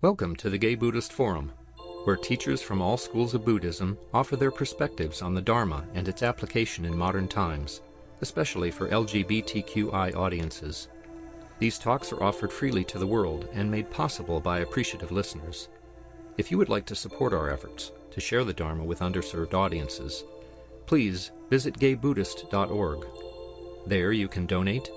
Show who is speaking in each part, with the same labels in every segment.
Speaker 1: Welcome to the Gay Buddhist Forum, where teachers from all schools of Buddhism offer their perspectives on the Dharma and its application in modern times, especially for LGBTQI audiences. These talks are offered freely to the world and made possible by appreciative listeners. If you would like to support our efforts to share the Dharma with underserved audiences, please visit gaybuddhist.org. There you can donate,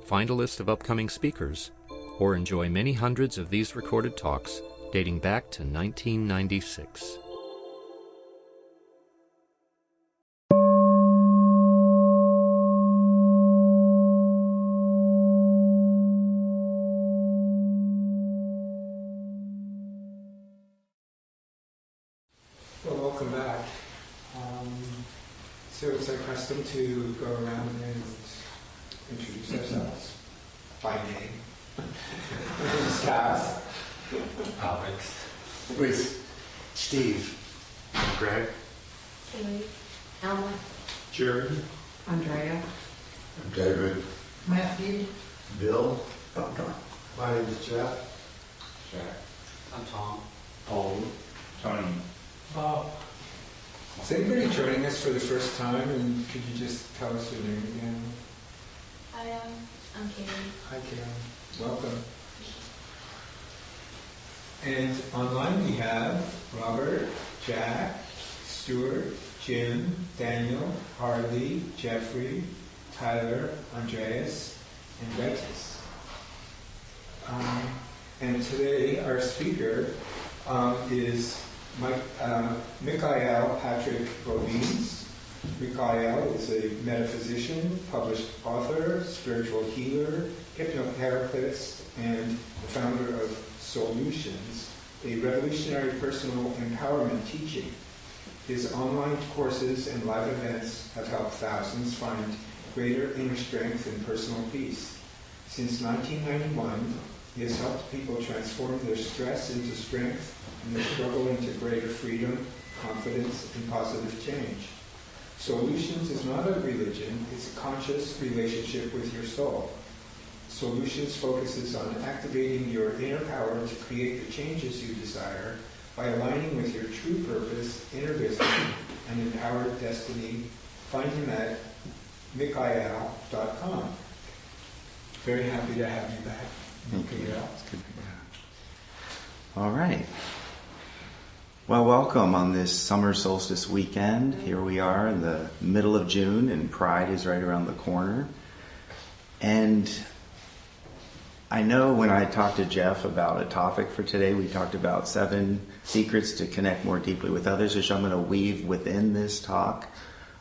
Speaker 1: find a list of upcoming speakers, or enjoy many hundreds of these recorded talks dating back to 1996.
Speaker 2: Well, welcome back. So it's our custom to go around and introduce ourselves by name. This is Cass.
Speaker 3: Alex.
Speaker 4: With Steve.
Speaker 3: Greg.
Speaker 5: Kaylee. Alma.
Speaker 3: Jerry.
Speaker 5: Andrea.
Speaker 4: David.
Speaker 5: Matthew.
Speaker 4: Bill.
Speaker 3: My name is Jeff.
Speaker 5: Jack.
Speaker 3: I'm Tom.
Speaker 4: Paul.
Speaker 3: Tony.
Speaker 2: Bob. Is anybody joining us for the first time? And could you just tell us your name again?
Speaker 5: Hi, I'm Kaylee.
Speaker 2: Hi, Karen. Welcome. And online we have Robert, Jack, Stuart, Jim, Daniel, Harley, Jeffrey, Tyler, Andreas, and Regis. And today our speaker is Michaiel Patrick Bovenes. Michaiel is a metaphysician, published author, spiritual healer, hypnotherapist, and the founder of Solutions, a revolutionary personal empowerment teaching. His online courses and live events have helped thousands find greater inner strength and personal peace. Since 1991, he has helped people transform their stress into strength and their struggle into greater freedom, confidence, and positive change. Solutions is not a religion, it's a conscious relationship with your soul. Solutions focuses on activating your inner power to create the changes you desire by aligning with your true purpose, inner wisdom, and empowered destiny. Find him at michaiel.com. Very happy to have you back.
Speaker 4: Thank you. It's good to be back. All right. Well, welcome on this summer solstice weekend. Here we are in the middle of June, and Pride is right around the corner. And I know when I talked to Jeff about a topic for today, we talked about 7 secrets to connect more deeply with others, which I'm going to weave within this talk.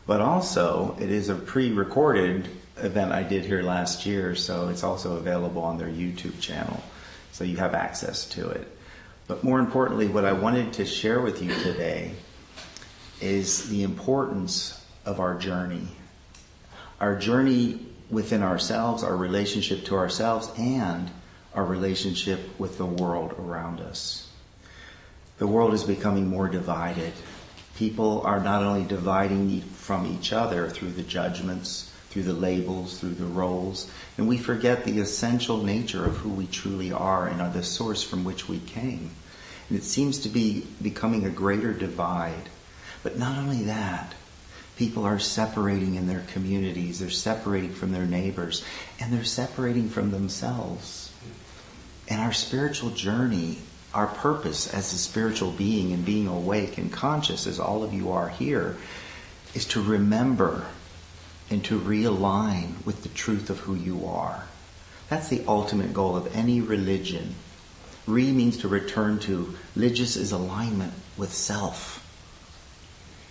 Speaker 4: But also, it is a pre-recorded event I did here last year, so it's also available on their YouTube channel. So you have access to it. But more importantly, what I wanted to share with you today is the importance of our journey. Our journey within ourselves, our relationship to ourselves, and our relationship with the world around us. The world is becoming more divided. People are not only dividing from each other through the judgments, through the labels, through the roles, and we forget the essential nature of who we truly are and are the source from which we came. And it seems to be becoming a greater divide. But not only that, people are separating in their communities, they're separating from their neighbors, and they're separating from themselves. And our spiritual journey, our purpose as a spiritual being and being awake and conscious, as all of you are here, is to remember and to realign with the truth of who you are. That's the ultimate goal of any religion. Means to return to. Religious is alignment with self.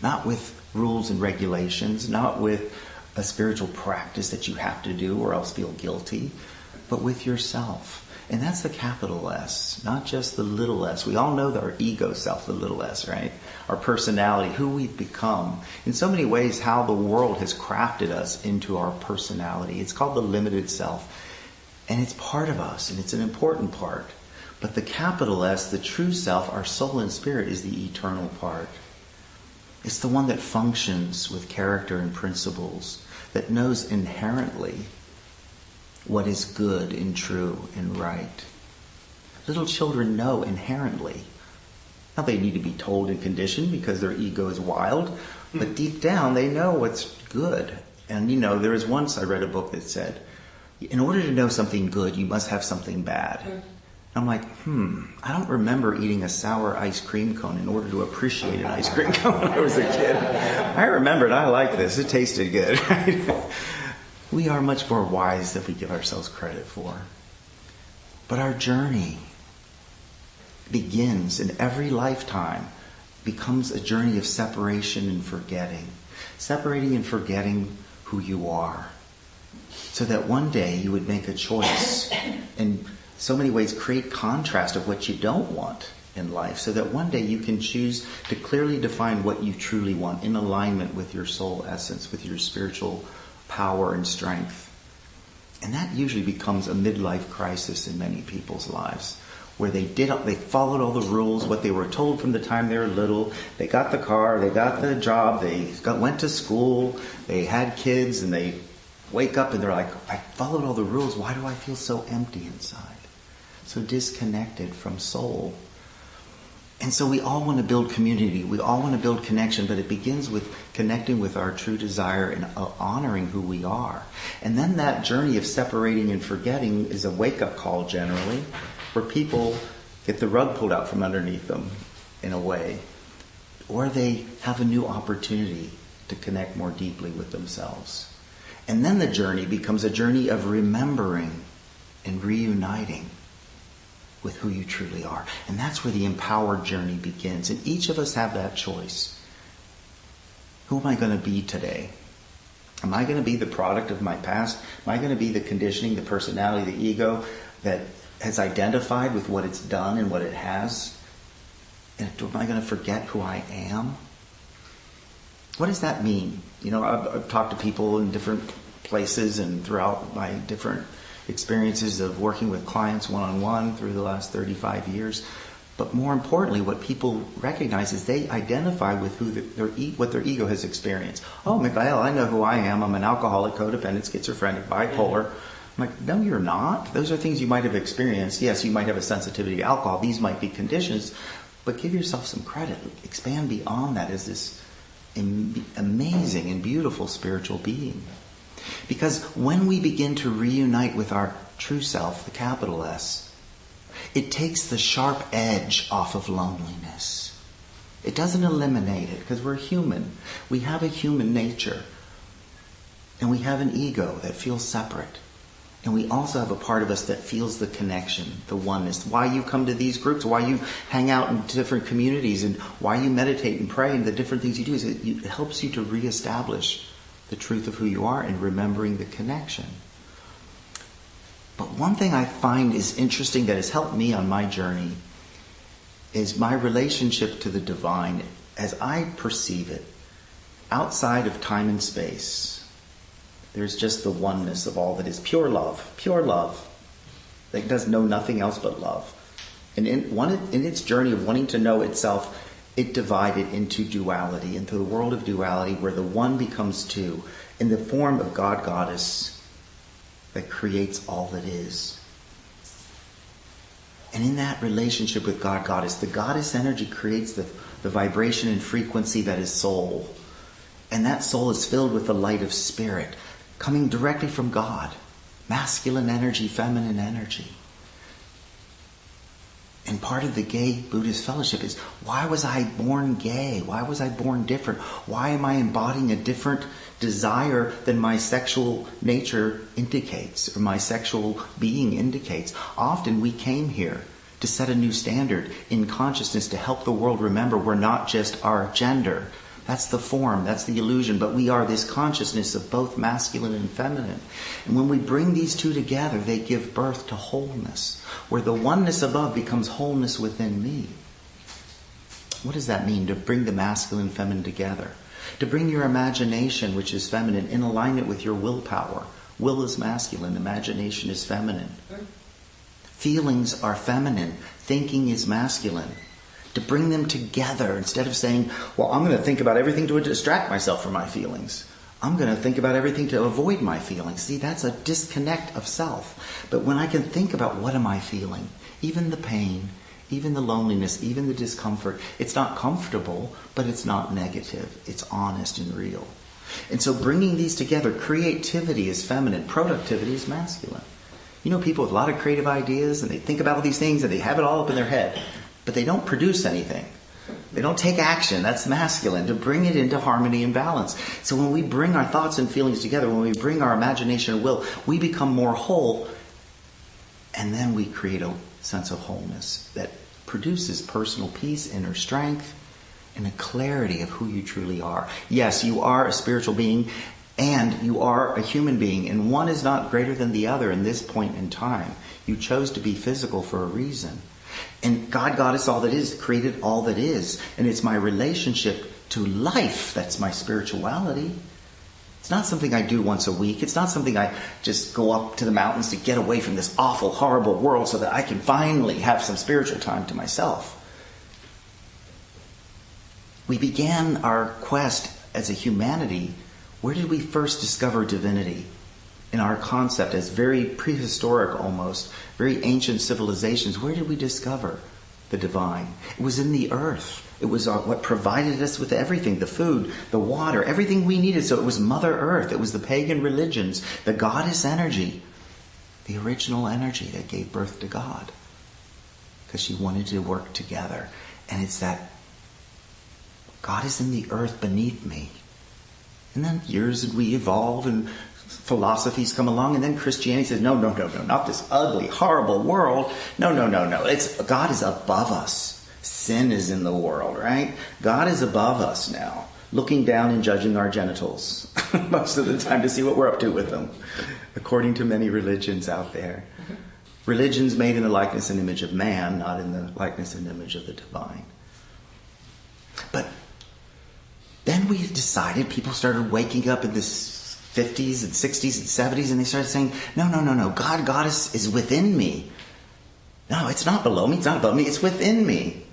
Speaker 4: Not with rules and regulations, not with a spiritual practice that you have to do or else feel guilty, but with yourself. And that's the capital S, not just the little s. We all know that our ego self, the little s, right? Our personality, who we've become. In so many ways, how the world has crafted us into our personality. It's called the limited self. And it's part of us, and it's an important part. But the capital S, the true self, our soul and spirit, is the eternal part. It's the one that functions with character and principles, that knows inherently what is good and true and right. Little children know inherently. Now they need to be told and conditioned because their ego is wild, but deep down they know what's good. And there was once I read a book that said, in order to know something good, you must have something bad. I'm like, I don't remember eating a sour ice cream cone in order to appreciate an ice cream cone when I was a kid. I remembered, I like this. It tasted good. Right? We are much more wise than we give ourselves credit for. But our journey begins in every lifetime, becomes a journey of separation and forgetting. Separating and forgetting who you are. So that one day you would make a choice and so many ways create contrast of what you don't want in life, so that one day you can choose to clearly define what you truly want in alignment with your soul essence, with your spiritual power and strength. And that usually becomes a midlife crisis in many people's lives, where they followed all the rules, what they were told from the time they were little. They got the car, they got the job, went to school, they had kids, and they wake up and they're like, I followed all the rules, why do I feel so empty inside? So disconnected from soul. And so we all want to build community. We all want to build connection, but it begins with connecting with our true desire and honoring who we are. And then that journey of separating and forgetting is a wake-up call generally, where people get the rug pulled out from underneath them in a way, or they have a new opportunity to connect more deeply with themselves. And then the journey becomes a journey of remembering and reuniting with who you truly are. And that's where the empowered journey begins. And each of us have that choice. Who am I going to be today? Am I going to be the product of my past? Am I going to be the conditioning, the personality, the ego that has identified with what it's done and what it has? And am I going to forget who I am? What does that mean? I've talked to people in different places and throughout my different experiences of working with clients one-on-one through the last 35 years. But more importantly, what people recognize is they identify with what their ego has experienced. Oh, Michaiel, I know who I am. I'm an alcoholic, codependent, schizophrenic, bipolar. I'm like, no, you're not. Those are things you might have experienced. Yes, you might have a sensitivity to alcohol. These might be conditions. But give yourself some credit. Expand beyond that as this amazing and beautiful spiritual being. Because when we begin to reunite with our true self, the capital S, it takes the sharp edge off of loneliness. It doesn't eliminate it, because we're human. We have a human nature. And we have an ego that feels separate. And we also have a part of us that feels the connection, the oneness. Why you come to these groups, why you hang out in different communities, and why you meditate and pray, and the different things you do, is it helps you to reestablish the truth of who you are and remembering the connection. But one thing I find is interesting that has helped me on my journey is my relationship to the divine as I perceive it. Outside of time and space, there's just the oneness of all that is pure love that does know nothing else but love. And in its journey of wanting to know itself, it divided into duality, into the world of duality, where the one becomes two, in the form of God, Goddess, that creates all that is. And in that relationship with God, Goddess, the Goddess energy creates the vibration and frequency that is soul. And that soul is filled with the light of spirit, coming directly from God. Masculine energy, feminine energy. And part of the gay Buddhist fellowship is, why was I born gay? Why was I born different? Why am I embodying a different desire than my sexual nature indicates, or my sexual being indicates? Often we came here to set a new standard in consciousness to help the world remember we're not just our gender. That's the form, that's the illusion, but we are this consciousness of both masculine and feminine. And when we bring these two together, they give birth to wholeness, where the oneness above becomes wholeness within me. What does that mean, to bring the masculine and feminine together? To bring your imagination, which is feminine, in alignment with your willpower. Will is masculine, imagination is feminine. Feelings are feminine, thinking is masculine. To bring them together instead of saying, well, I'm going to think about everything to distract myself from my feelings. I'm going to think about everything to avoid my feelings. See, that's a disconnect of self. But when I can think about what am I feeling, even the pain, even the loneliness, even the discomfort, it's not comfortable, but it's not negative. It's honest and real. And so bringing these together, creativity is feminine, productivity is masculine. You know, people with a lot of creative ideas, and they think about all these things, and they have it all up in their head, but they don't produce anything. They don't take action. That's masculine, to bring it into harmony and balance. So when we bring our thoughts and feelings together, when we bring our imagination and will, we become more whole, and then we create a sense of wholeness that produces personal peace, inner strength, and a clarity of who you truly are. Yes, you are a spiritual being, and you are a human being, and one is not greater than the other in this point in time. You chose to be physical for a reason. And God, Goddess, all that is, created all that is. And it's my relationship to life that's my spirituality. It's not something I do once a week. It's not something I just go up to the mountains to get away from this awful, horrible world so that I can finally have some spiritual time to myself. We began our quest as a humanity. Where did we first discover divinity? In our concept as very prehistoric almost, very ancient civilizations, where did we discover the divine? It was in the earth. It was what provided us with everything, the food, the water, everything we needed. So it was Mother Earth. It was the pagan religions, the goddess energy, the original energy that gave birth to God. Because she wanted to work together. And it's that God is in the earth beneath me. And then years we evolve and philosophies come along, and then Christianity says, no, not this ugly, horrible world. No. God is above us. Sin is in the world, right? God is above us now, looking down and judging our genitals most of the time to see what we're up to with them, according to many religions out there. Religions made in the likeness and image of man, not in the likeness and image of the divine. But then we decided, people started waking up in this 50s and 60s and 70s, and they started saying, no, God, Goddess is within me. No, it's not below me, it's not above me, it's within me.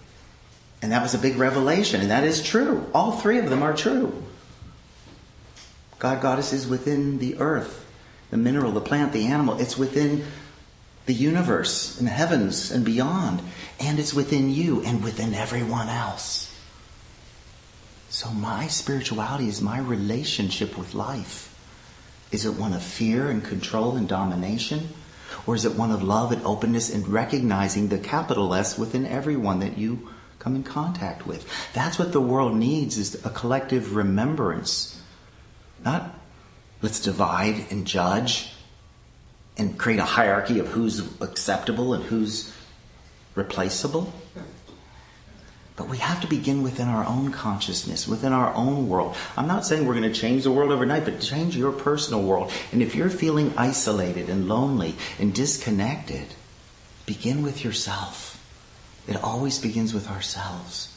Speaker 4: And that was a big revelation, and that is true. All three of them are true. God, Goddess is within the earth, the mineral, the plant, the animal. It's within the universe and the heavens and beyond. And it's within you and within everyone else. So my spirituality is my relationship with life. Is it one of fear and control and domination? Or is it one of love and openness and recognizing the capital S within everyone that you come in contact with? That's what the world needs, is a collective remembrance. Not let's divide and judge and create a hierarchy of who's acceptable and who's replaceable. But we have to begin within our own consciousness, within our own world. I'm not saying we're going to change the world overnight, but change your personal world. And if you're feeling isolated and lonely and disconnected, begin with yourself. It always begins with ourselves.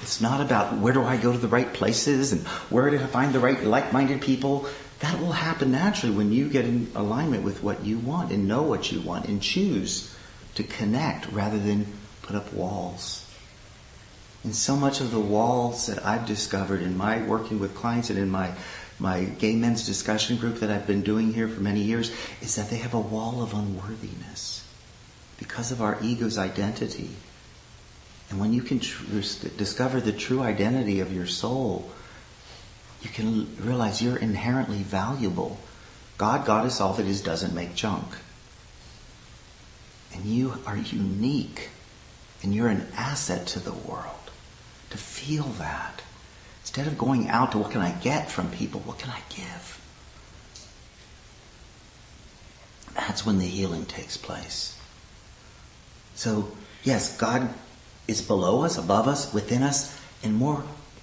Speaker 4: It's not about where do I go to the right places and where do I find the right like-minded people. That will happen naturally when you get in alignment with what you want and know what you want and choose to connect rather than put up walls. And so much of the walls that I've discovered in my working with clients and in my gay men's discussion group that I've been doing here for many years is that they have a wall of unworthiness because of our ego's identity. And when you can discover the true identity of your soul, you can realize you're inherently valuable. God, Goddess, all that is, doesn't make junk. And you are unique. And you're an asset to the world. To feel that. Instead of going out to what can I get from people, what can I give? That's when the healing takes place. So, yes, God is below us, above us, within us, and more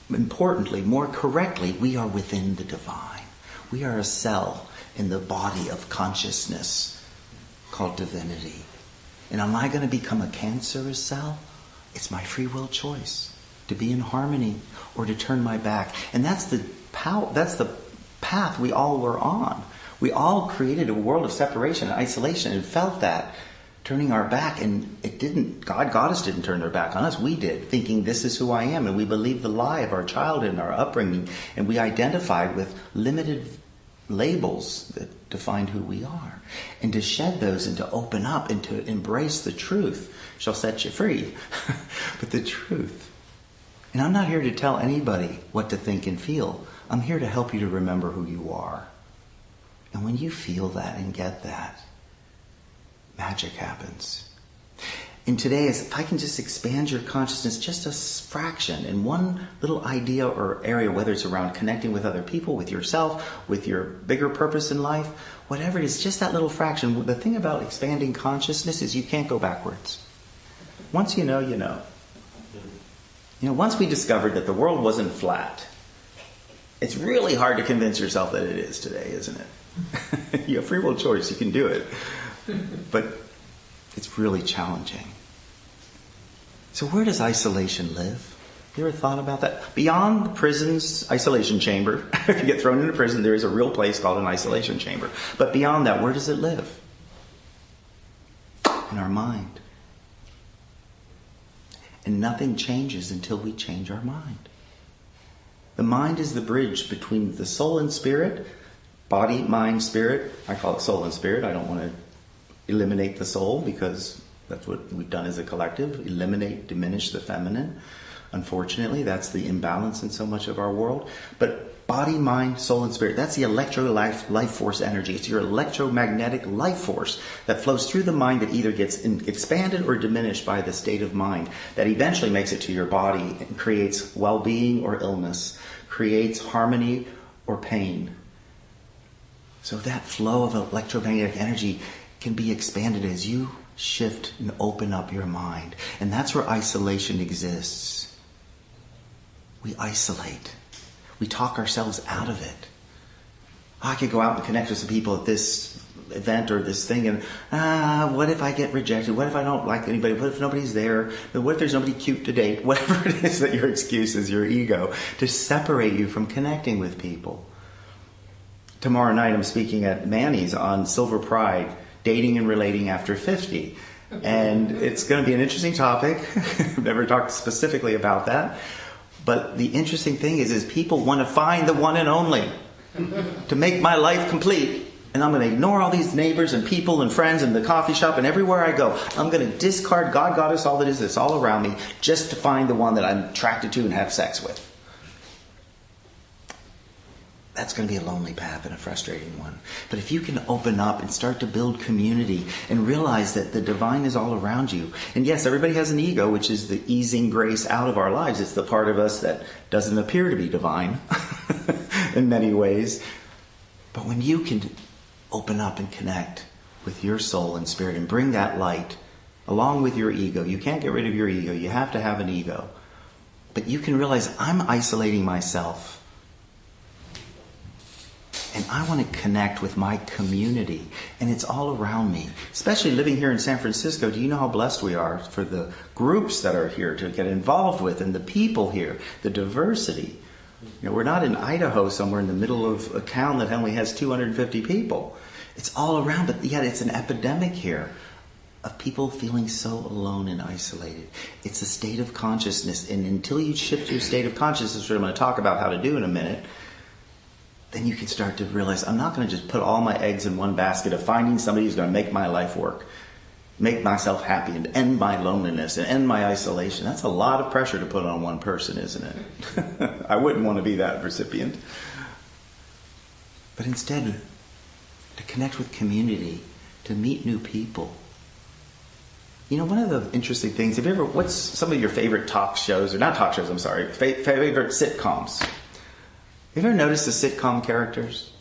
Speaker 4: importantly, more correctly, we are within the divine. We are a cell in the body of consciousness called divinity. And am I going to become a cancerous cell? It's my free will choice to be in harmony or to turn my back. And that's the path we all were on. We all created a world of separation and isolation and felt that. turning our back, and it didn't, Goddess didn't turn their back on us. We did, thinking this is who I am, and we believed the lie of our childhood and our upbringing, and we identified with limited labels that defined who we are. And to shed those and to open up and to embrace the truth shall set you free. But the truth. And I'm not here to tell anybody what to think and feel. I'm here to help you to remember who you are. And when you feel that and get that, magic happens. And today, if I can just expand your consciousness just a fraction in one little idea or area, whether it's around connecting with other people, with yourself, with your bigger purpose in life, whatever it is, just that little fraction. The thing about expanding consciousness is you can't go backwards. Once you know, you know. You know, once we discovered that the world wasn't flat, it's really hard to convince yourself that it is today, isn't it? You have free will choice, you can do it. But it's really challenging. So where does isolation live? You ever thought about that? Beyond the prison's isolation chamber, if you get thrown into prison, there is a real place called an isolation chamber. But beyond that, where does it live? In our mind. And nothing changes until we change our mind. The mind is the bridge between the soul and spirit, body, mind, spirit. I call it soul and spirit. I don't want to eliminate the soul because that's what we've done as a collective. Eliminate, diminish the feminine. Unfortunately, that's the imbalance in so much of our world. But body, mind, soul, and spirit, that's the life force energy. It's your electromagnetic life force that flows through the mind that either gets expanded or diminished by the state of mind that eventually makes it to your body and creates well-being or illness, creates harmony or pain. So that flow of electromagnetic energy can be expanded as you shift and open up your mind. And that's where isolation exists. We isolate. We talk ourselves out of it. I could go out and connect with some people at this event or this thing, and what if I get rejected? What if I don't like anybody? What if nobody's there? What if there's nobody cute to date? Whatever it is that your excuse is, your ego, to separate you from connecting with people. Tomorrow night I'm speaking at Manny's on Silver Pride, dating and relating after 50. And it's going to be an interesting topic. I've never talked specifically about that. But the interesting thing is people want to find the one and only to make my life complete. And I'm going to ignore all these neighbors and people and friends and the coffee shop and everywhere I go. I'm going to discard God, Goddess, all that is that's all around me just to find the one that I'm attracted to and have sex with. That's going to be a lonely path and a frustrating one. But if you can open up and start to build community and realize that the divine is all around you. And yes, everybody has an ego, which is the easing grace out of our lives. It's the part of us that doesn't appear to be divine in many ways. But when you can open up and connect with your soul and spirit and bring that light along with your ego. You can't get rid of your ego. You have to have an ego. But you can realize I'm isolating myself. And I want to connect with my community. And it's all around me. Especially living here in San Francisco. Do you know how blessed we are for the groups that are here to get involved with and the people here, the diversity. You know, we're not in Idaho somewhere in the middle of a town that only has 250 people. It's all around, but yet it's an epidemic here of people feeling so alone and isolated. It's a state of consciousness. And until you shift your state of consciousness, which I'm going to talk about how to do in a minute, then you can start to realize I'm not going to just put all my eggs in one basket of finding somebody who's going to make my life work, make myself happy, and end my loneliness and end my isolation. That's a lot of pressure to put on one person, isn't it? I wouldn't want to be that recipient. But instead, to connect with community, to meet new people. You know, one of the interesting things, what's some of your favorite talk shows, or not talk shows, I'm sorry, favorite sitcoms? Have you ever noticed the sitcom characters?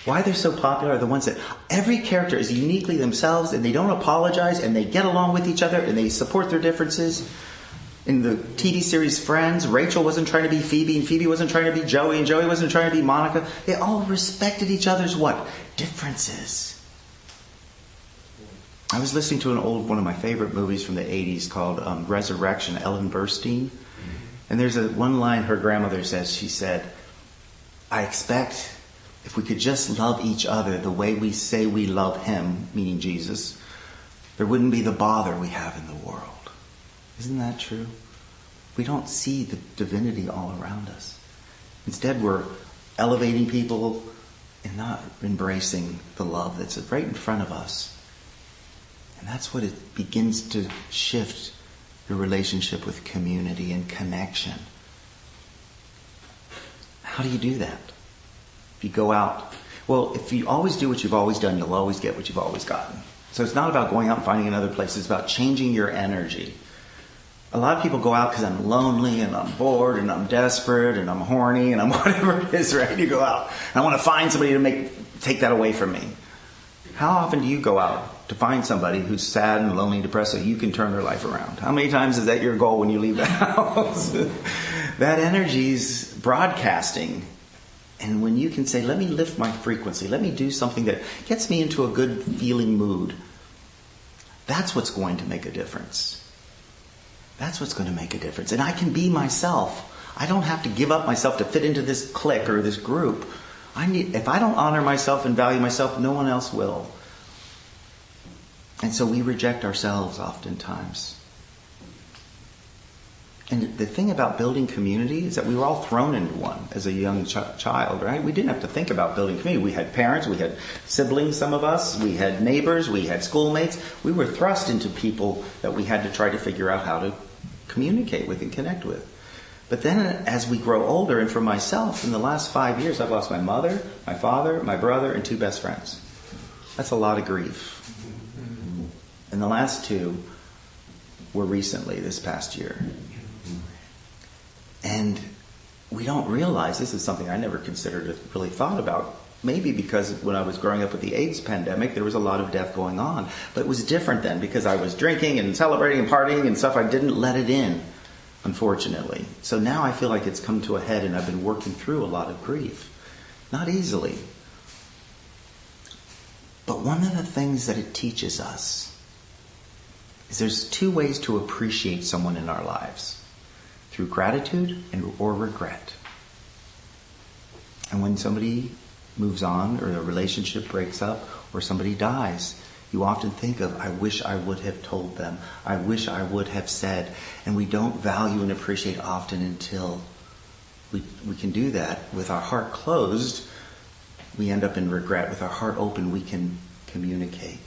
Speaker 4: Why they're so popular are the ones that every character is uniquely themselves and they don't apologize and they get along with each other and they support their differences. In the TV series Friends, Rachel wasn't trying to be Phoebe and Phoebe wasn't trying to be Joey and Joey wasn't trying to be Monica. They all respected each other's what? Differences. I was listening to one of my favorite movies from the 80s called Resurrection, Ellen Burstyn. And there's one line her grandmother says. She said, I expect if we could just love each other the way we say we love him, meaning Jesus, there wouldn't be the bother we have in the world. Isn't that true? We don't see the divinity all around us. Instead, we're elevating people and not embracing the love that's right in front of us. And that's what it begins to shift your relationship with community and connection. How do you do that? If you go out, well, if you always do what you've always done, you'll always get what you've always gotten. So it's not about going out and finding another place. It's about changing your energy. A lot of people go out because I'm lonely and I'm bored and I'm desperate and I'm horny and I'm whatever it is, right? You go out. I want to find somebody to take that away from me. How often do you go out to find somebody who's sad and lonely and depressed so you can turn their life around? How many times is that your goal when you leave the house? That energy's broadcasting. And when you can say, let me lift my frequency, let me do something that gets me into a good feeling mood, that's what's going to make a difference. That's what's going to make a difference. And I can be myself. I don't have to give up myself to fit into this clique or this group. If I don't honor myself and value myself, no one else will. And so we reject ourselves oftentimes. And the thing about building community is that we were all thrown into one as a young child, right? We didn't have to think about building community. We had parents, we had siblings, some of us, we had neighbors, we had schoolmates. We were thrust into people that we had to try to figure out how to communicate with and connect with. But then as we grow older, and for myself, in the last 5 years, I've lost my mother, my father, my brother, and 2 best friends. That's a lot of grief. And the last 2 were recently, this past year. And we don't realize, this is something I never considered or really thought about, maybe because when I was growing up with the AIDS pandemic, there was a lot of death going on. But it was different then because I was drinking and celebrating and partying and stuff. I didn't let it in, unfortunately. So now I feel like it's come to a head and I've been working through a lot of grief. Not easily. But one of the things that it teaches us is there's 2 ways to appreciate someone in our lives. Through gratitude or regret. And when somebody moves on or a relationship breaks up or somebody dies, you often think of, I wish I would have told them. I wish I would have said. And we don't value and appreciate often until we can do that. With our heart closed, we end up in regret. With our heart open, we can communicate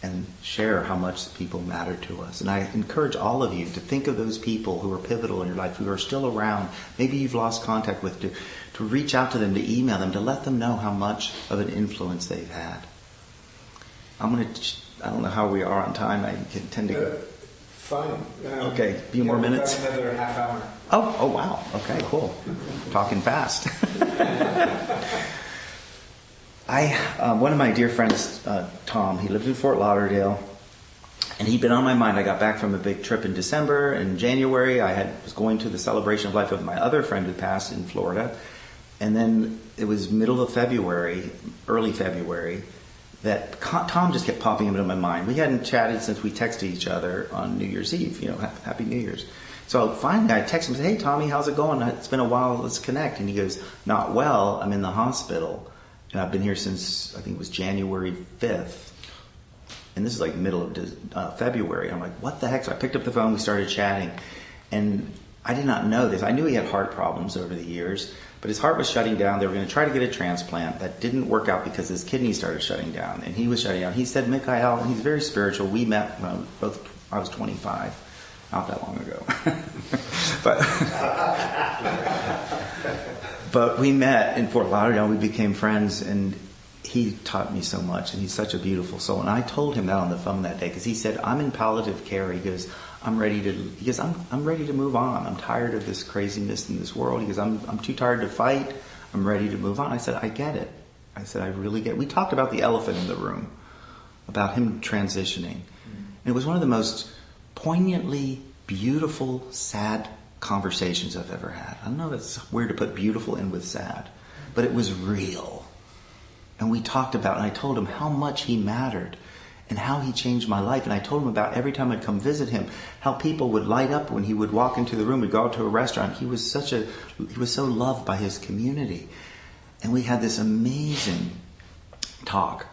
Speaker 4: and share how much people matter to us. And I encourage all of you to think of those people who are pivotal in your life, who are still around, maybe you've lost contact with, to reach out to them, to email them, to let them know how much of an influence they've had. I don't know how we are on time. I can tend to...
Speaker 2: Fine.
Speaker 4: Okay, a few more minutes?
Speaker 2: About another half hour.
Speaker 4: Oh, wow. Okay, cool. Talking fast. One of my dear friends, Tom, he lived in Fort Lauderdale, and he'd been on my mind. I got back from a big trip in December. In January, was going to the celebration of life of my other friend who passed in Florida. And then it was middle of February, early February, that Tom just kept popping into my mind. We hadn't chatted since we texted each other on New Year's Eve, Happy New Year's. So finally I texted him and said, hey, Tommy, how's it going? It's been a while, let's connect. And he goes, not well, I'm in the hospital. And I've been here since, I think it was January 5th. And this is like middle of February. I'm like, what the heck? So I picked up the phone, we started chatting. And I did not know this. I knew he had heart problems over the years, but his heart was shutting down. They were going to try to get a transplant. That didn't work out because his kidney started shutting down. And he was shutting down. He said, Michaiel, and he's very spiritual. We met when I was 25. Not that long ago. But we met in Fort Lauderdale. We became friends, and he taught me so much, and he's such a beautiful soul. And I told him that on the phone that day because he said, I'm in palliative care. He goes, I'm ready to move on. I'm tired of this craziness in this world. He goes, I'm too tired to fight. I'm ready to move on. I said, I get it. I said, I really get it. We talked about the elephant in the room, about him transitioning. And it was one of the most poignantly beautiful, sad conversations I've ever had. I don't know if it's weird to put beautiful in with sad, but it was real. And we talked about it, and I told him how much he mattered and how he changed my life. And I told him about every time I'd come visit him, how people would light up when he would walk into the room. We'd go out to a restaurant. He was so loved by his community. And we had this amazing talk.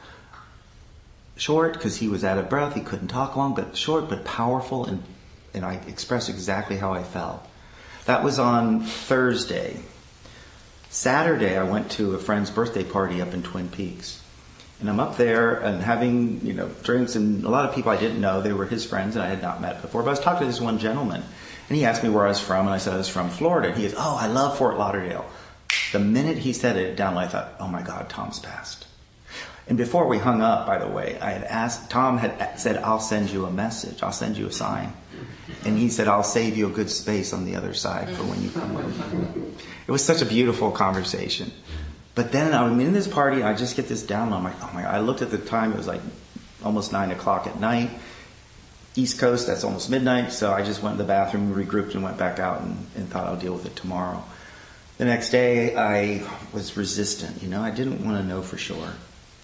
Speaker 4: short because he was out of breath. He couldn't talk long, but short but powerful, and I expressed exactly how I felt. That was on Thursday. Saturday, I went to a friend's birthday party up in Twin Peaks. And I'm up there and having, drinks, and a lot of people I didn't know. They were his friends and I had not met before. But I was talking to this one gentleman, and he asked me where I was from, and I said I was from Florida. And he goes, "Oh, I love Fort Lauderdale." The minute he said it down, I thought, "Oh my God, Tom's passed." And before we hung up, by the way, Tom had said, "I'll send you a message. I'll send you a sign." And he said, "I'll save you a good space on the other side for when you come over." It was such a beautiful conversation. But then I'm in this party, and I just get this download. I'm like, oh my God. I looked at the time, it was like almost 9 o'clock at night. East Coast, that's almost midnight. So I just went to the bathroom, regrouped, and went back out and thought I'll deal with it tomorrow. The next day, I was resistant. I didn't want to know for sure.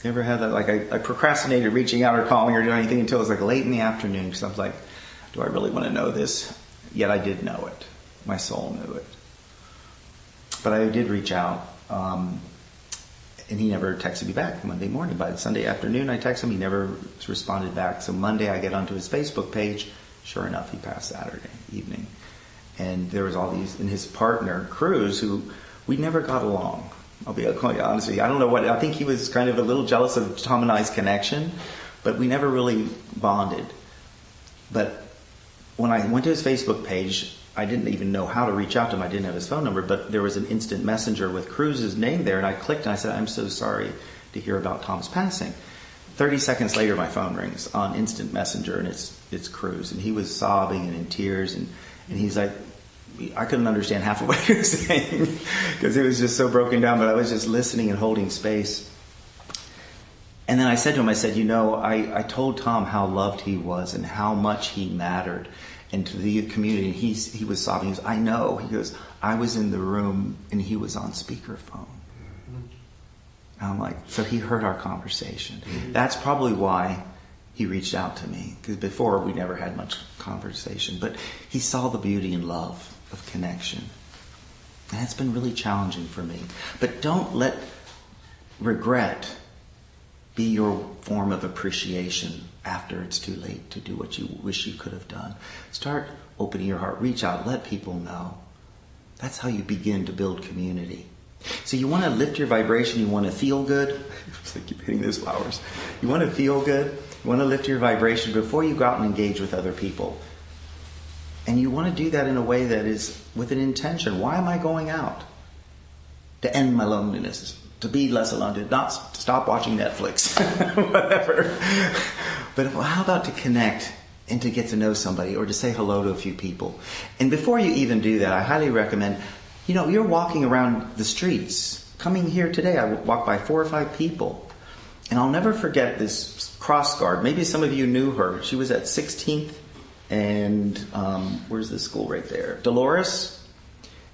Speaker 4: You ever had that? Like I procrastinated reaching out or calling or doing anything until it was like late in the afternoon, because I was like, do I really want to know this? Yet I did know it. My soul knew it. But I did reach out. And he never texted me back Monday morning. By the Sunday afternoon, I texted him. He never responded back. So Monday, I get onto his Facebook page. Sure enough, he passed Saturday evening. And there was all these, and his partner, Cruz, who we never got along. I'll be quite honest with you. I don't know what, I think he was kind of a little jealous of Tom and I's connection, but we never really bonded. But when I went to his Facebook page, I didn't even know how to reach out to him. I didn't have his phone number, but there was an instant messenger with Cruz's name there, and I clicked and I said, "I'm so sorry to hear about Tom's passing." 30 seconds later, my phone rings on instant messenger, and it's Cruz, and he was sobbing and in tears, and he's like, I couldn't understand half of what he was saying because it was just so broken down, but I was just listening and holding space. And then I said to him, I told Tom how loved he was and how much he mattered. And to the community, he was sobbing. He goes, "I know." He goes, "I was in the room and he was on speakerphone." And I'm like, so he heard our conversation. That's probably why he reached out to me, because before we never had much conversation. But he saw the beauty and love of connection. And it's been really challenging for me. But don't let regret be your form of appreciation after it's too late to do what you wish you could have done. Start opening your heart. Reach out. Let people know. That's how you begin to build community. So you want to lift your vibration. You want to feel good. It's like keep hitting those flowers. You want to feel good. You want to lift your vibration before you go out and engage with other people. And you want to do that in a way that is with an intention. Why am I going out? To end my loneliness. To be less alone, to not stop watching Netflix, whatever. But how about to connect and to get to know somebody or to say hello to a few people? And before you even do that, I highly recommend, you're walking around the streets. Coming here today, I walked by 4 or 5 people. And I'll never forget this cross guard. Maybe some of you knew her. She was at 16th and where's the school right there? Dolores.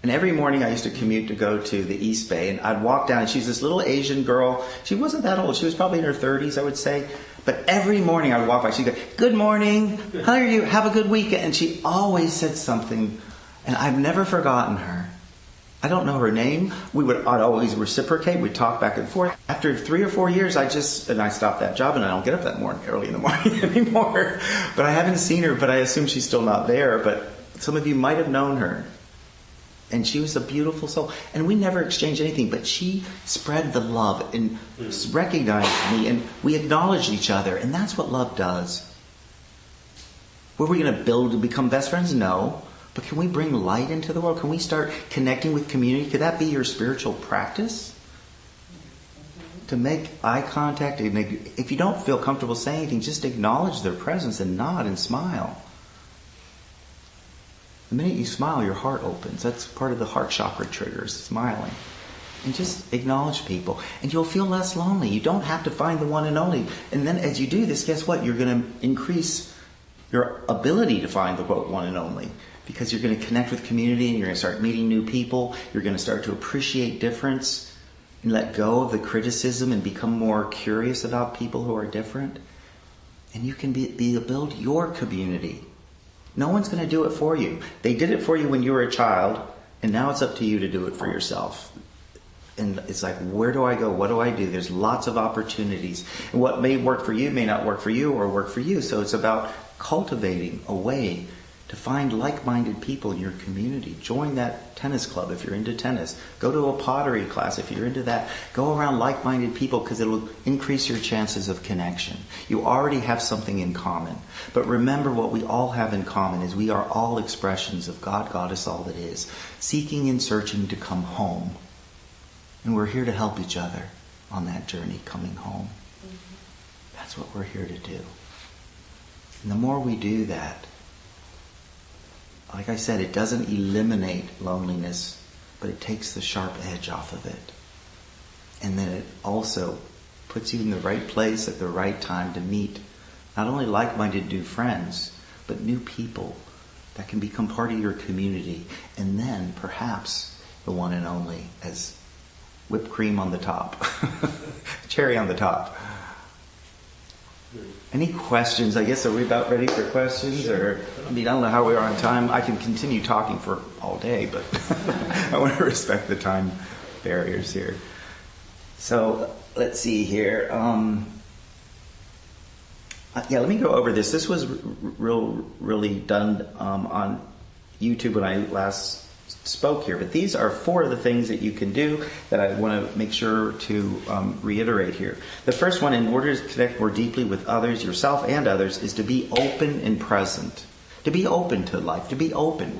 Speaker 4: And every morning I used to commute to go to the East Bay, and I'd walk down, and she's this little Asian girl. She wasn't that old. She was probably in her 30s, I would say. But every morning I would walk by, she'd go, "Good morning. How are you? Have a good weekend." And she always said something, and I've never forgotten her. I don't know her name. I'd always reciprocate. We'd talk back and forth. After 3 or 4 years, I stopped that job, and I don't get up that early in the morning anymore. But I haven't seen her, but I assume she's still not there. But some of you might have known her. And she was a beautiful soul. And we never exchanged anything, but she spread the love and recognized me, and we acknowledged each other. And that's what love does. Were we going to build and become best friends? No. But can we bring light into the world? Can we start connecting with community? Could that be your spiritual practice? To make eye contact. If you don't feel comfortable saying anything, just acknowledge their presence and nod and smile. The minute you smile, your heart opens. That's part of the heart chakra triggers, smiling. And just acknowledge people. And you'll feel less lonely. You don't have to find the one and only. And then as you do this, guess what? You're going to increase your ability to find the quote one and only. Because you're going to connect with community and you're going to start meeting new people. You're going to start to appreciate difference and let go of the criticism and become more curious about people who are different. And you can build your community. No one's going to do it for you. They did it for you when you were a child, and now it's up to you to do it for yourself. And it's like, where do I go? What do I do? There's lots of opportunities. And what may work for you may not work for you or work for you. So it's about cultivating a way to find like-minded people in your community. Join that tennis club if you're into tennis. Go to a pottery class if you're into that. Go around like-minded people because it'll increase your chances of connection. You already have something in common. But remember, what we all have in common is we are all expressions of God, Goddess, all that is, seeking and searching to come home. And we're here to help each other on that journey coming home. That's what we're here to do. And the more we do that, like I said, it doesn't eliminate loneliness, but it takes the sharp edge off of it. And then it also puts you in the right place at the right time to meet not only like-minded new friends, but new people that can become part of your community. And then perhaps the one and only as whipped cream on the top. Cherry on the top. Any questions? I guess, are we about ready for questions?
Speaker 2: Sure.
Speaker 4: Or, I don't know how we are on time. I can continue talking for all day, but I want to respect the time barriers here. So, let's see here. Let me go over this. This was really done on YouTube when I last spoke here, but these are 4 of the things that you can do that I want to make sure to reiterate here. The first one, in order to connect more deeply with others, yourself and others, is to be open and present. To be open to life, to be open.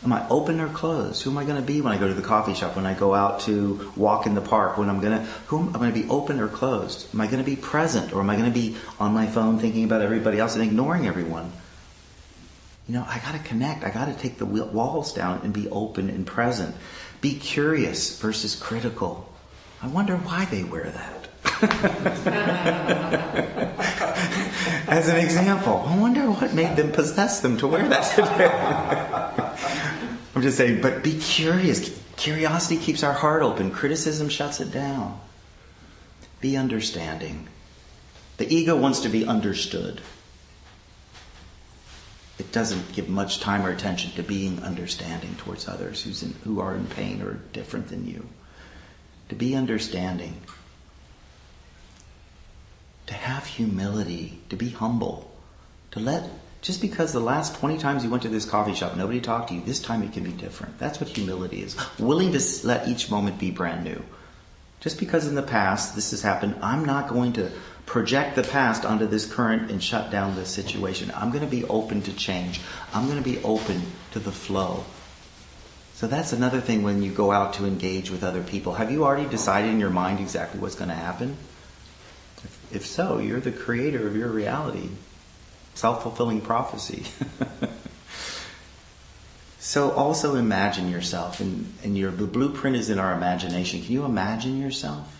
Speaker 4: Am I open or closed? Who am I going to be when I go to the coffee shop, when I go out to walk in the park, when am I going to be open or closed? Am I going to be present, or am I going to be on my phone thinking about everybody else and ignoring everyone? I got to connect. I got to take the walls down and be open and present. Be curious versus critical. I wonder why they wear that. As an example, I wonder what made them possess them to wear that today. I'm just saying, but be curious. Curiosity keeps our heart open. Criticism shuts it down. Be understanding. The ego wants to be understood. It doesn't give much time or attention to being understanding towards others who are in pain or different than you. To be understanding. To have humility. To be humble. Just because the last 20 times you went to this coffee shop, nobody talked to you, this time it can be different. That's what humility is. Willing to let each moment be brand new. Just because in the past this has happened, I'm not going to project the past onto this current and shut down this situation. I'm going to be open to change. I'm going to be open to the flow. So that's another thing when you go out to engage with other people. Have you already decided in your mind exactly what's going to happen? If so, you're the creator of your reality. Self-fulfilling prophecy. So also imagine yourself, and the blueprint is in our imagination. Can you imagine yourself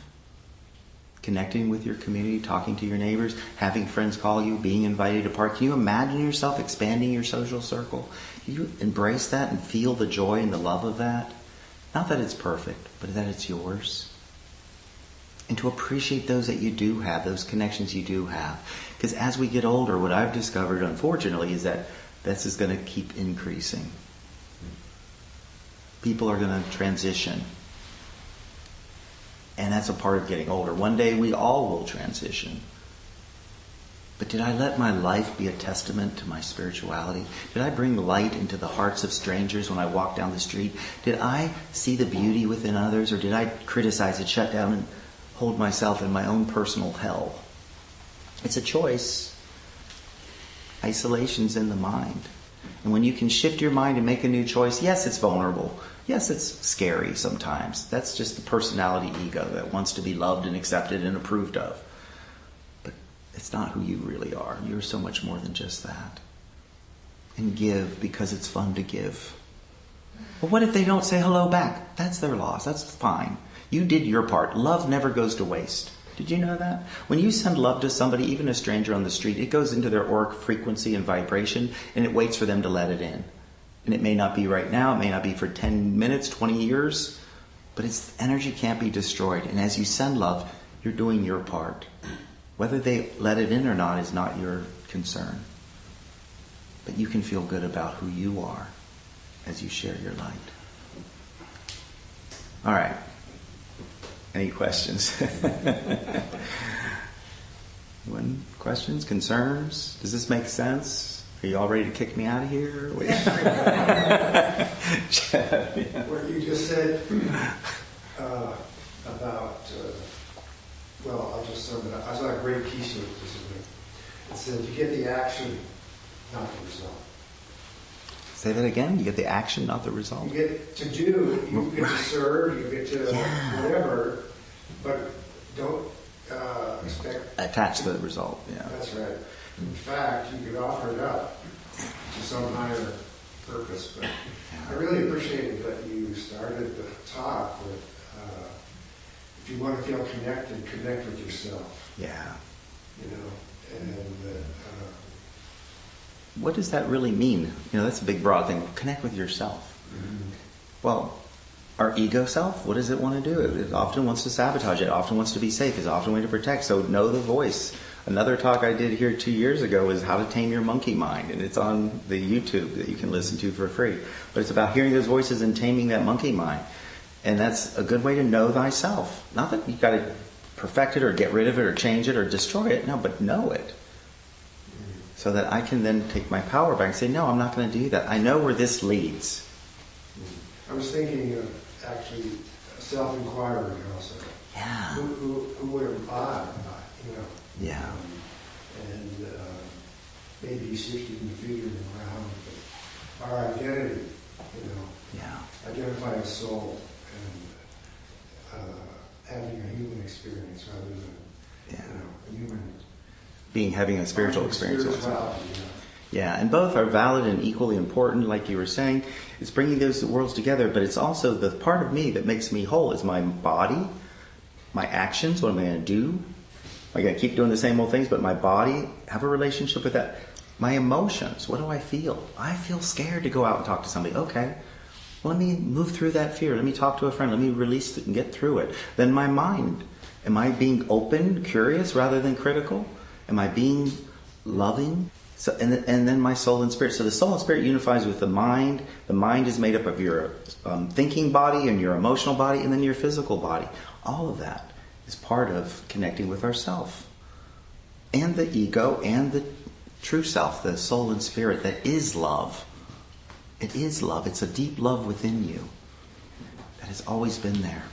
Speaker 4: connecting with your community, talking to your neighbors, having friends call you, being invited to party? Can you imagine yourself expanding your social circle? Can you embrace that and feel the joy and the love of that? Not that it's perfect, but that it's yours. And to appreciate those that you do have, those connections you do have. Because as we get older, what I've discovered, unfortunately, is that this is going to keep increasing. People are going to transition. And that's a part of getting older. One day we all will transition. But did I let my life be a testament to my spirituality? Did I bring light into the hearts of strangers when I walk down the street? Did I see the beauty within others? Or did I criticize it, shut down, and hold myself in my own personal hell? It's a choice. Isolation's in the mind. And when you can shift your mind and make a new choice, yes, it's vulnerable. Yes, it's scary sometimes. That's just the personality ego that wants to be loved and accepted and approved of. But it's not who you really are. You're so much more than just that. And give because it's fun to give. But what if they don't say hello back? That's their loss. That's fine. You did your part. Love never goes to waste. Did you know that? When you send love to somebody, even a stranger on the street, it goes into their auric frequency and vibration, and it waits for them to let it in. And it may not be right now, it may not be for 10 minutes, 20 years, but its energy can't be destroyed. And as you send love, you're doing your part. Whether they let it in or not is not your concern. But you can feel good about who you are as you share your light. All right. Any questions? Anyone? Questions? Concerns? Does this make sense? Are you all ready to kick me out of here?
Speaker 3: What you just said about, well, I'll just sum it up. I saw a great piece of this. It said you get the action, not the result.
Speaker 4: Say that again? You get the action, not the result?
Speaker 3: You get to do, you get to serve, you get to whatever, but don't expect...
Speaker 4: Attach the result, yeah.
Speaker 3: That's right. In fact, you could offer it up to some higher purpose, but I really appreciated that you started the talk with, if you want to feel connected, connect with yourself.
Speaker 4: Yeah.
Speaker 3: You know, and
Speaker 4: what does that really mean? That's a big, broad thing. Connect with yourself.
Speaker 3: mm-hmm.
Speaker 4: Well, our ego self, what does it want to do? It often wants to sabotage. It often wants to be safe. It often wants to protect. So know the voice. Another talk I did here 2 years ago is how to tame your monkey mind. And it's on the YouTube that you can listen to for free. But it's about hearing those voices and taming that monkey mind. And that's a good way to know thyself. Not that you've got to perfect it or get rid of it or change it or destroy it. No, but know it. So that I can then take my power back and say, no, I'm not going to do that. I know where this leads.
Speaker 3: I was thinking of actually self-inquiry also.
Speaker 4: Yeah.
Speaker 3: Who am I?
Speaker 4: Yeah.
Speaker 3: And maybe shifting the figuring around our identity,
Speaker 4: Yeah.
Speaker 3: identify as soul and having a human experience rather than a human
Speaker 4: Having a spiritual experience.
Speaker 3: Spirituality,
Speaker 4: Yeah, and both are valid and equally important, like you were saying. It's bringing those worlds together, but it's also the part of me that makes me whole is my body, my actions, what am I going to do? Am I going to keep doing the same old things, but my body, have a relationship with that. My emotions, what do I feel? I feel scared to go out and talk to somebody. Okay, well, let me move through that fear. Let me talk to a friend. Let me release it and get through it. Then my mind, am I being open, curious, rather than critical? Am I being loving? So, and then my soul and spirit. So the soul and spirit unifies with the mind. The mind is made up of your thinking body and your emotional body and then your physical body. All of that is part of connecting with ourself. And the ego and the true self, the soul and spirit that is love. It is love. It's a deep love within you that has always been there.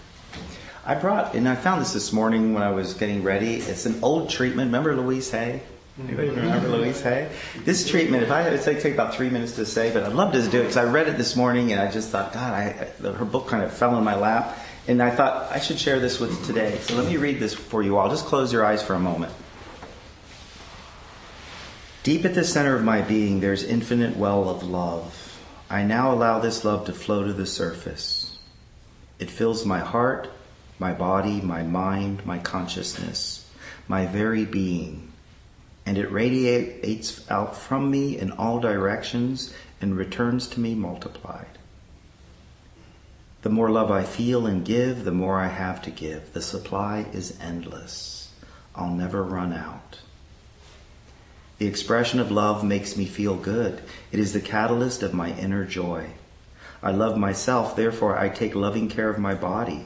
Speaker 4: I found this morning when I was getting ready. It's an old treatment. Remember Louise Hay? Anybody remember Louise Hay? This treatment, it'd take about 3 minutes to say, but I'd love to do it because I read it this morning and I just thought, God, her book kind of fell in my lap. And I thought I should share this with today. So let me read this for you all. Just close your eyes for a moment. Deep at the center of my being, there's infinite well of love. I now allow this love to flow to the surface. It fills my heart, my body, my mind, my consciousness, my very being. And it radiates out from me in all directions and returns to me multiplied. The more love I feel and give, the more I have to give. The supply is endless. I'll never run out. The expression of love makes me feel good. It is the catalyst of my inner joy. I love myself, therefore I take loving care of my body.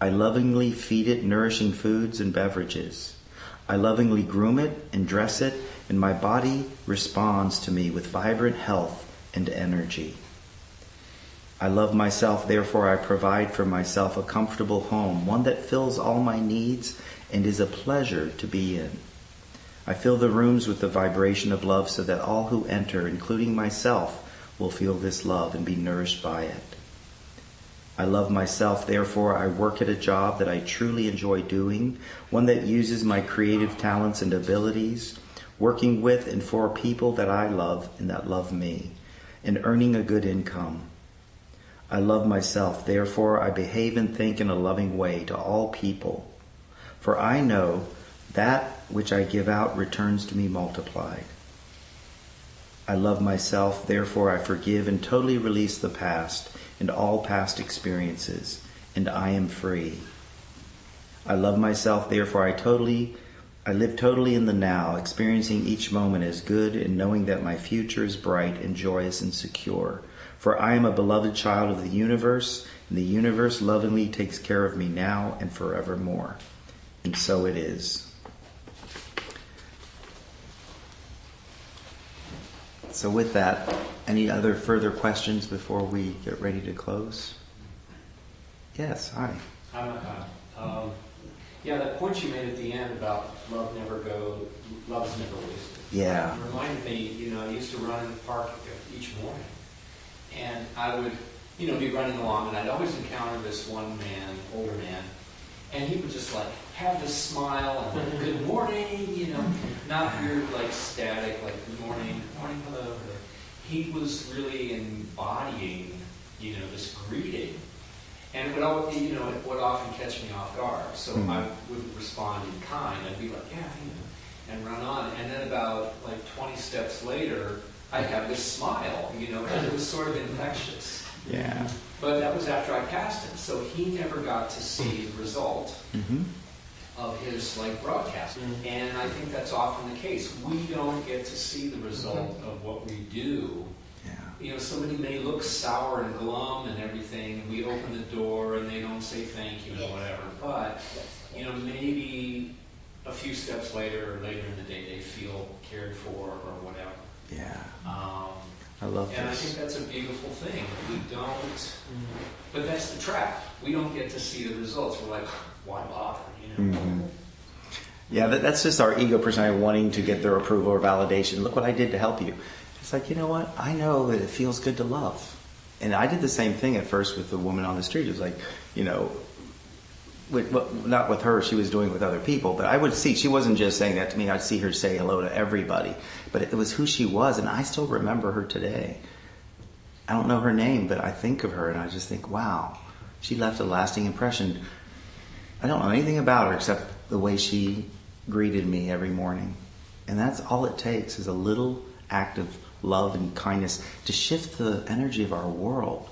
Speaker 4: I lovingly feed it nourishing foods and beverages. I lovingly groom it and dress it, and my body responds to me with vibrant health and energy. I love myself, therefore I provide for myself a comfortable home, one that fills all my needs and is a pleasure to be in. I fill the rooms with the vibration of love so that all who enter, including myself, will feel this love and be nourished by it. I love myself, therefore I work at a job that I truly enjoy doing, one that uses my creative talents and abilities, working with and for people that I love and that love me, and earning a good income. I love myself, therefore I behave and think in a loving way to all people, for I know that which I give out returns to me multiplied. I love myself, therefore I forgive and totally release the past and all past experiences, and I am free. I love myself, therefore I I live totally in the now, experiencing each moment as good and knowing that my future is bright and joyous and secure. For I am a beloved child of the universe, and the universe lovingly takes care of me now and forevermore. And so it is. So with that, any other further questions before we get ready to close? Yes, hi.
Speaker 6: Yeah, that point you made at the end about love is never wasted.
Speaker 4: Yeah.
Speaker 6: It reminded me, I used to run in the park each morning. And I would, be running along, and I'd always encounter this one man, older man, and he would just have this smile and good morning, not weird, static, good morning, hello. He was really embodying, this greeting. And it would often catch me off guard. So I wouldn't respond in kind. I'd be and run on. And then about 20 steps later, I'd have this smile, and it was sort of infectious.
Speaker 4: Yeah.
Speaker 6: But that was after I passed him. So he never got to see the result of his broadcast. And I think that's often the case. We don't get to see the result of what we do. Somebody may look sour and glum and everything. We open the door and they don't say thank you and whatever. But, maybe a few steps later or later in the day they feel cared for or whatever.
Speaker 4: Yeah. I love
Speaker 6: and
Speaker 4: this.
Speaker 6: I think that's a beautiful thing. We don't, but that's the trap. We don't get to see the results. We're like, why bother?
Speaker 4: Yeah, that's just our ego personality wanting to get their approval or validation. Look what I did to help you. It's like, you know what? I know that it feels good to love. And I did the same thing at first with the woman on the street. It was like, not with her, she was doing it with other people. But I would see, she wasn't just saying that to me. I'd see her say hello to everybody. But it was who she was, and I still remember her today. I don't know her name, but I think of her, and I just think, wow, she left a lasting impression. I don't know anything about her except the way she greeted me every morning. And that's all it takes, is a little act of love and kindness to shift the energy of our world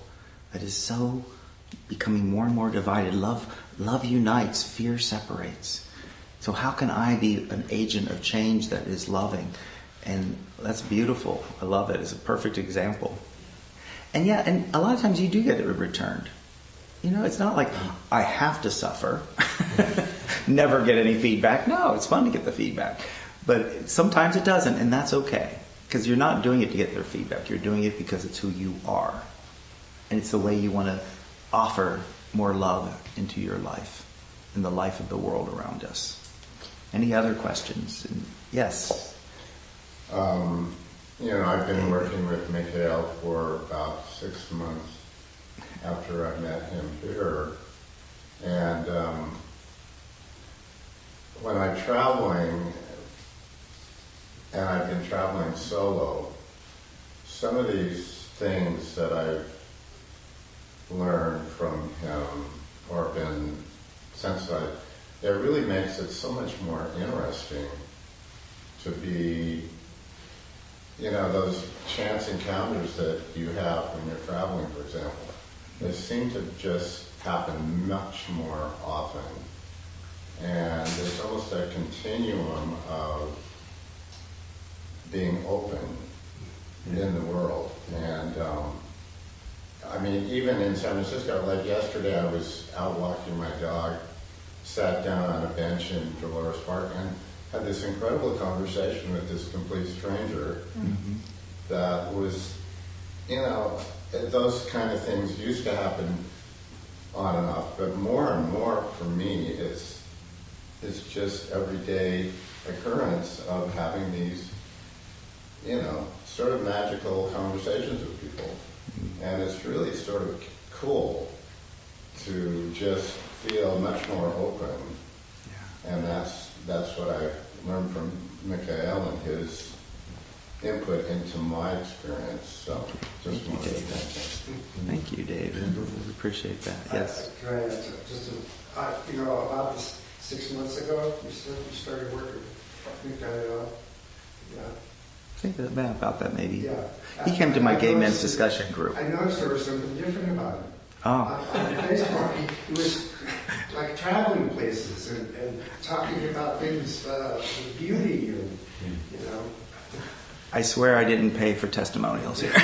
Speaker 4: that is so becoming more and more divided. Love unites, fear separates. So how can I be an agent of change that is loving? And that's beautiful. I love it. It's a perfect example. And and a lot of times you do get it returned. It's not like I have to suffer, never get any feedback. No, it's fun to get the feedback. But sometimes it doesn't, and that's okay. Because you're not doing it to get their feedback. You're doing it because it's who you are. And it's the way you want to offer more love into your life and the life of the world around us. Any other questions? Yes.
Speaker 3: I've been working with Michaiel for about 6 months after I met him here. And when I'm traveling, and I've been traveling solo, some of these things that I've learned from him or been sensitized, it really makes it so much more interesting to be, those chance encounters that you have when you're traveling, for example. They seem to just happen much more often. And there's almost a continuum of being open in the world. And even in San Francisco, like yesterday, I was out walking my dog, sat down on a bench in Dolores Park, and had this incredible conversation with this complete stranger that was, those kind of things used to happen on and off, but more and more for me, it's just everyday occurrence of having these, sort of magical conversations with people. And it's really sort of cool to just feel much more open. Yeah. And that's what I learned from Michaiel and his input into my experience. So just wanted to thank him.
Speaker 4: Thank you, David. We appreciate that. Yes.
Speaker 3: Can I answer? About 6 months ago, you said you started working with Michaiel. Yeah.
Speaker 4: Think about that maybe.
Speaker 3: Yeah.
Speaker 4: He came to my gay men's discussion group.
Speaker 3: I noticed there was something different about him.
Speaker 4: Oh.
Speaker 3: On Facebook, he was like traveling places and talking about things, beauty and, you know.
Speaker 4: I swear I didn't pay for testimonials here. But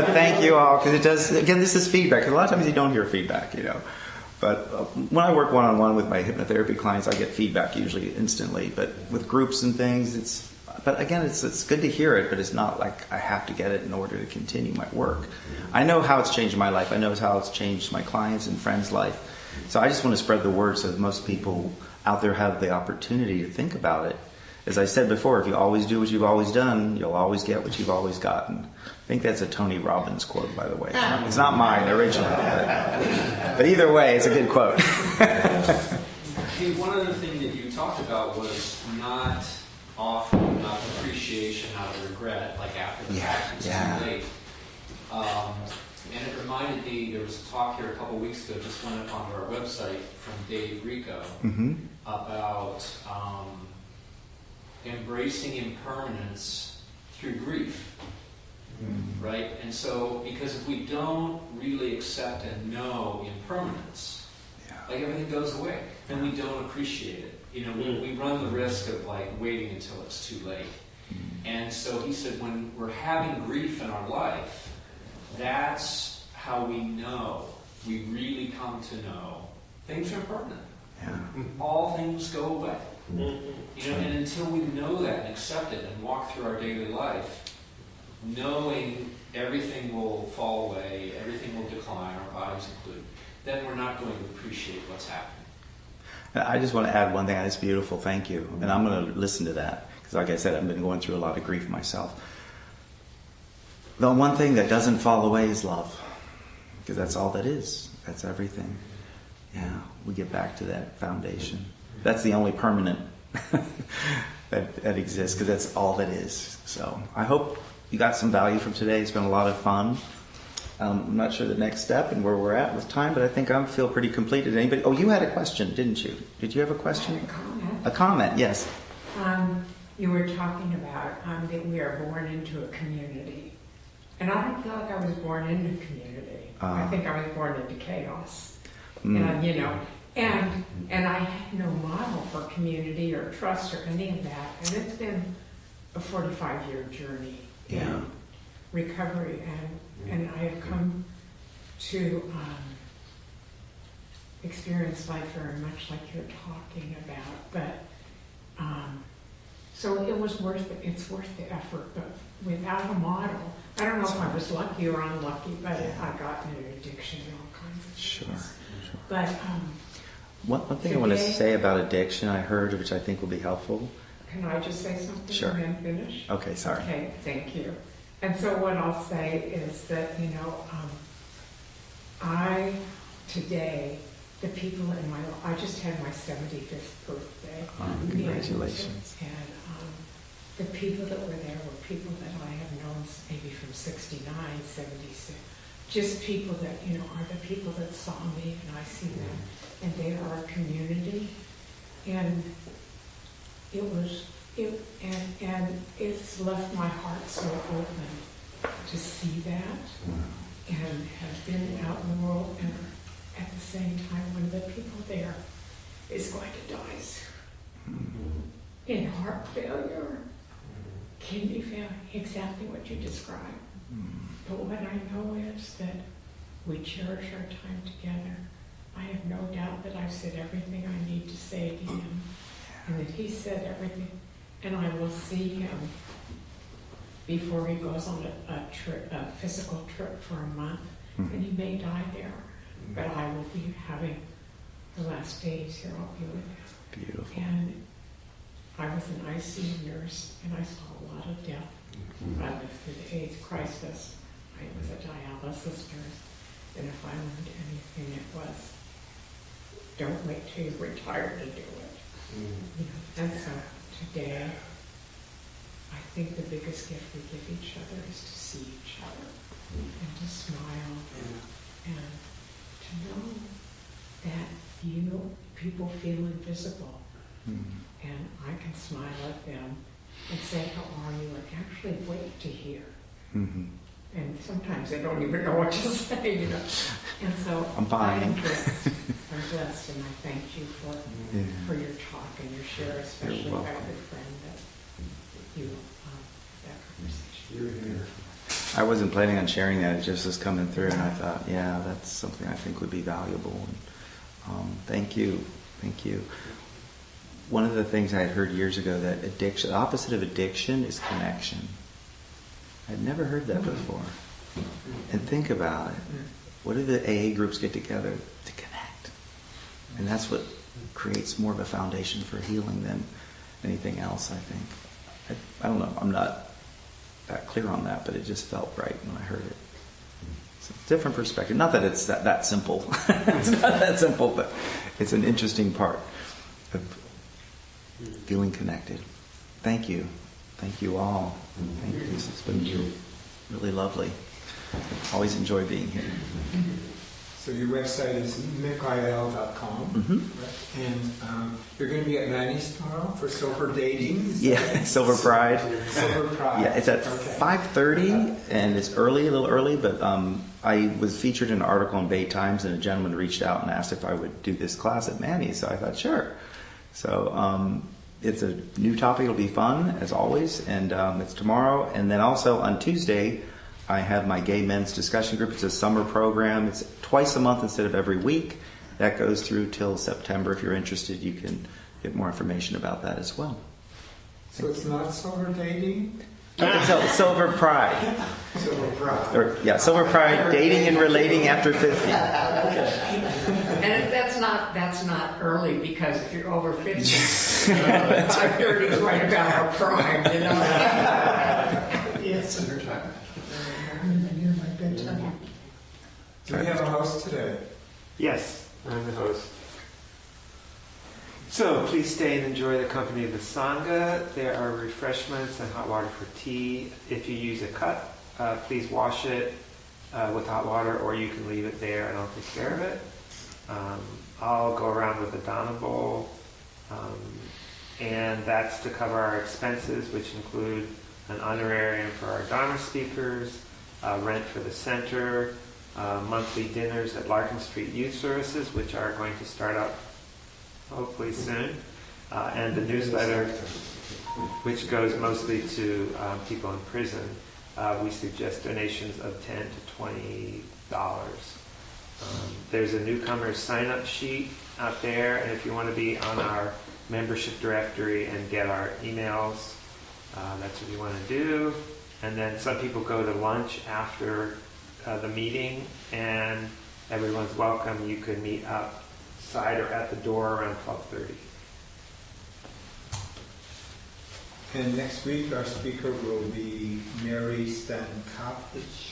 Speaker 4: thank you all, because it does, again, this is feedback. 'Cause a lot of times you don't hear feedback, you know. But when I work one-on-one with my hypnotherapy clients, I get feedback usually instantly. But with groups and things, but again, it's good to hear it, but it's not like I have to get it in order to continue my work. I know how it's changed my life. I know how it's changed my clients' and friends' life. So I just want to spread the word so that most people out there have the opportunity to think about it. As I said before, if you always do what you've always done, you'll always get what you've always gotten. I think that's a Tony Robbins quote, by the way. It's not mine originally, but either way, it's a good quote.
Speaker 6: Hey, one other thing that you talked about was not offering enough appreciation out of regret, like after the fact, it's too late. And it reminded me, there was a talk here a couple weeks ago, just went up onto our website from Dave Rico, about embracing impermanence through grief. Right? And so, because if we don't really accept and know impermanence, like everything goes away, then we don't appreciate it. You know, we run the risk of like waiting until it's too late. And so he said, when we're having grief in our life, that's how we know, we really come to know things are permanent. All things go away. You know, and until we know that and accept it and walk through our daily life, knowing everything will fall away, everything will decline, our bodies included, then we're not going to appreciate what's happening.
Speaker 4: I just want to add one thing. That's beautiful. Thank you. And I'm going to listen to that. Because like I said, I've been going through a lot of grief myself. The one thing that doesn't fall away is love. Because that's all that is. That's everything. Yeah, we get back to that foundation. That's the only permanent that exists, because that's all that is. So I hope you got some value from today. It's been a lot of fun. I'm not sure the next step and where we're at with time, but I think I feel pretty complete. Did anybody? Oh, you had a question, didn't you? Did you have a question?
Speaker 7: I had a comment.
Speaker 4: A comment, yes.
Speaker 7: You were talking about that we are born into a community. And I don't feel like I was born into community. I think I was born into chaos. And, you know, and I had no model for community or trust or any of that. And it's been a 45-year journey in recovery. And I have come to experience life very much like you're talking about. But so it was worth it. It's worth the effort. But without a model, I don't know if I was lucky or unlucky, but I got into addiction and all kinds of things.
Speaker 4: Sure.
Speaker 7: But
Speaker 4: one thing I want to say about addiction I heard, which I think will be helpful.
Speaker 7: Can I just say something
Speaker 4: Sure.
Speaker 7: and then finish?
Speaker 4: Okay, sorry.
Speaker 7: Okay, thank you. And so what I'll say is that, you know, today, the people in my life, I just had my 75th birthday.
Speaker 4: Congratulations.
Speaker 7: And the people that were there were people that I have known maybe from 69, 76. Just people that, you know, are the people that saw me and I see them. And they are a community. And it's left my heart so open to see that and have been out in the world, and at the same time one of the people there is going to die soon. In heart failure, kidney failure, exactly what you described. But what I know is that we cherish our time together. I have no doubt that I've said everything I need to say to him, and that he said everything, and I will see him before he goes on a physical trip for a month, and he may die there, but I will be having the last days here. I'll be with him.
Speaker 4: Beautiful.
Speaker 7: And I was an ICU nurse, and I saw a lot of death. I lived through the AIDS crisis. I was a dialysis nurse, and if I learned anything, it was don't wait till you're retired to do it. You know, and so today, I think the biggest gift we give each other is to see each other and to smile and to know that people feel invisible, and I can smile at them and say, how are you, and actually wait to hear. And sometimes they don't even know what to say, And so
Speaker 4: I'm fine.
Speaker 7: I'm blessed, and I thank you for your talk and your share, especially
Speaker 4: You're
Speaker 7: about
Speaker 4: welcome.
Speaker 7: your friend that you that conversation.
Speaker 3: You're here.
Speaker 4: I wasn't planning on sharing that. It just was coming through, and I thought, yeah, that's something I think would be valuable. And thank you. One of the things I had heard years ago, that addiction, the opposite of addiction is connection. I'd never heard that before. And think about it. What do the AA groups get together to connect? And that's what creates more of a foundation for healing than anything else, I think. I don't know. I'm not that clear on that, but it just felt right when I heard it. It's a different perspective. Not that it's that simple. It's not that simple, but it's an interesting part of feeling connected. Thank you. Thank you all. Thank you. It's been really lovely. Always enjoy being here.
Speaker 2: So your website is michaiel.com, right? And you're going to be at Manny's tomorrow for Silver Dating.
Speaker 4: Yeah, Silver Pride.
Speaker 2: Silver Pride.
Speaker 4: Yeah, it's at 5:30, and it's early, a little early, but I was featured in an article in Bay Times, and a gentleman reached out and asked if I would do this class at Manny's, so I thought, sure. So it's a new topic. It'll be fun, as always, and it's tomorrow. And then also on Tuesday, I have my gay men's discussion group. It's a summer program. It's twice a month instead of every week. That goes through till September. If you're interested, you can get more information about that as well.
Speaker 2: So it's not Silver Dating?
Speaker 4: It's Silver Pride.
Speaker 3: Silver Pride.
Speaker 4: Silver Pride, dating and relating after 50.
Speaker 7: And if that's not early, because if you're over 50, 5:30 is right about our prime,
Speaker 3: Yes.
Speaker 7: Near my bedtime.
Speaker 2: Do we have a host today?
Speaker 8: Yes, I'm the host. So please stay and enjoy the company of the Sangha. There are refreshments and hot water for tea. If you use a cup, please wash it with hot water, or you can leave it there and I'll take care of it. I'll go around with a dana bowl, and that's to cover our expenses, which include an honorarium for our Dharma speakers, rent for the center, monthly dinners at Larkin Street Youth Services, which are going to start up hopefully soon, and the newsletter, which goes mostly to people in prison. We suggest donations of $10 to $20. There's a newcomer sign-up sheet out there, and if you want to be on our membership directory and get our emails, that's what you want to do. And then some people go to lunch after the meeting, and everyone's welcome. You could meet outside or at the door around 12:30.
Speaker 2: And next week our speaker will be Mary Stankiewicz.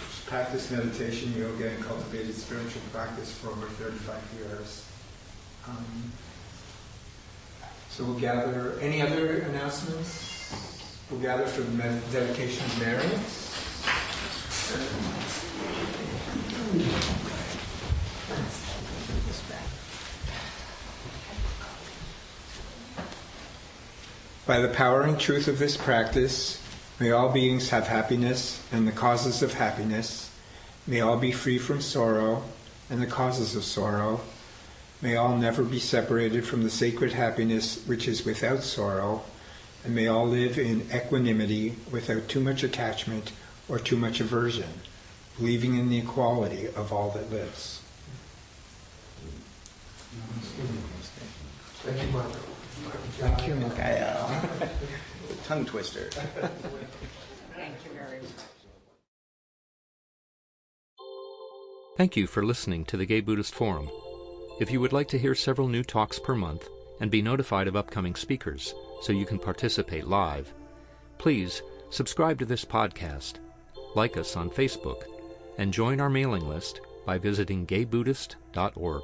Speaker 2: She's practiced meditation, yoga, and cultivated spiritual practice for over 35 years. So we'll gather. Any other announcements? We'll gather for the dedication of Mary. By the power and truth of this practice, may all beings have happiness and the causes of happiness. May all be free from sorrow and the causes of sorrow. May all never be separated from the sacred happiness which is without sorrow. And may all live in equanimity without too much attachment or too much aversion, believing in the equality of all that lives.
Speaker 3: Thank you, Marco.
Speaker 2: Thank you,
Speaker 4: Michael. Tongue twister.
Speaker 7: Thank you very much.
Speaker 1: Thank you for listening to the Gay Buddhist Forum. If you would like to hear several new talks per month and be notified of upcoming speakers so you can participate live, please subscribe to this podcast, like us on Facebook, and join our mailing list by visiting gaybuddhist.org.